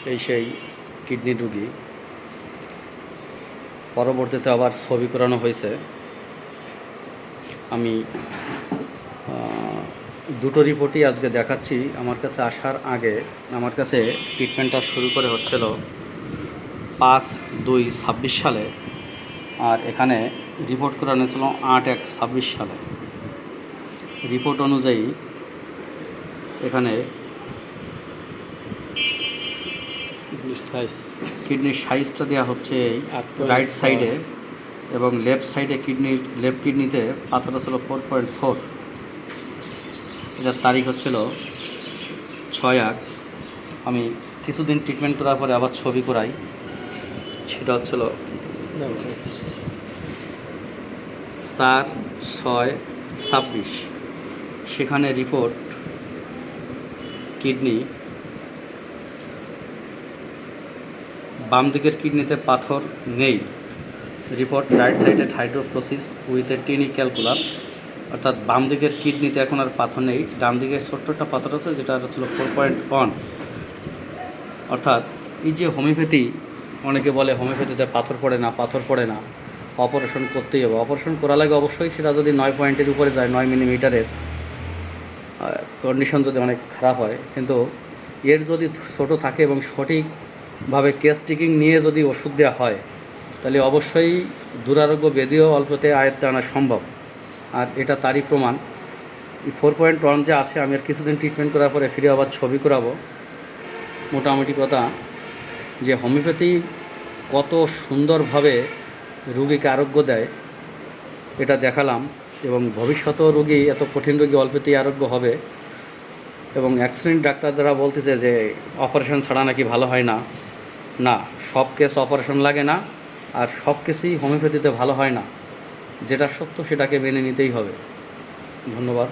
এই সেই কিডনি রোগী। পরবর্তীতে আবার ছবি করানো হয়েছে। আমি দুটো রিপোর্টই আজকে দেখাচ্ছি। আমার কাছে আসার আগে আমার কাছে ট্রিটমেন্টটা শুরু করে হচ্ছিল 5/2/26 সালে, আর এখানে রিপোর্ট করানো ছিল 8/1/26 সালে। রিপোর্ট অনুযায়ী এখানে কিডনির সাইজটা দেওয়া হচ্ছে এই রাইট সাইডে, এবং লেফট কিডনিতে পাথরটা ছিল 4.4। এটার তারিখ হচ্ছিল 6/8। আমি কিছুদিন ট্রিটমেন্ট করার পরে আবার ছবি করাই, সেটা হচ্ছিল 4/6/26। সেখানে রিপোর্ট কিডনি বাম দিকের কিডনিতে পাথর নেই। Report right sided hydronephrosis with a tiny calculus, অর্থাৎ বাম দিকের কিডনিতে এখন আর পাথর নেই, ডান দিকে ছোট্ট একটা পাথর আছে যেটা হচ্ছিল 4.1। অর্থাৎ এই যে হোমিওপ্যাথি, অনেকে বলে হোমিওপ্যাথিতে পাথর পড়ে না, অপারেশন করতেই হবে। অপারেশন করা লাগে অবশ্যই, সেটা যদি 9 পয়েন্টের উপরে যায়, 9 মিলিমিটারের কন্ডিশন যদি অনেক খারাপ হয়। কিন্তু এর যদি ছোটো থাকে এবং সঠিকভাবে কেস টিকিং নিয়ে যদি ওষুধ দেওয়া হয়, তাহলে অবশ্যই দুরারোগ্য ব্যাধিও অল্পতে আয়ত্তে আনা সম্ভব। আর এটা তারই প্রমাণ। এই 4.1 যে আছে, আমি আর কিছুদিন ট্রিটমেন্ট করার পরে ফিরে আবার ছবি করাবো। মোটামুটি কথা যে হোমিওপ্যাথি কত সুন্দরভাবে রুগীকে আরোগ্য দেয় এটা দেখালাম, এবং ভবিষ্যতেও রুগী, এত কঠিন রুগী অল্পতেই আরোগ্য হবে। এবং অ্যাক্সিডেন্ট ডাক্তার যারা বলতেছে যে অপারেশন ছাড়া নাকি ভালো হয় না, না, সব কেস অপারেশন লাগে না, আর সব কেসই হোমিওপ্যাথিতে ভালো হয় না। যেটা সত্য সেটাকে মেনে নিতেই হবে। ধন্যবাদ।